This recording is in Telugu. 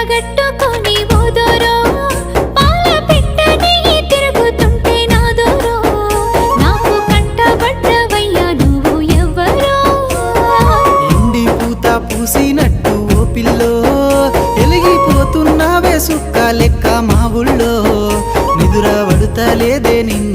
కట్టగట్టుకొని ఓదోరో పాల పిట్టని తిరుగుతుంటే నాదోరో నాకు కంటబడ్డవయ్యా నువ్వు ఎవ్వరో ఎండి పూత పూసినట్టు ఓ పిల్లో ఎలిగిపోతున్నావే సుక్క లెక్క మా ఊళ్ళో నిదుర పడుతలేదే నిన్ను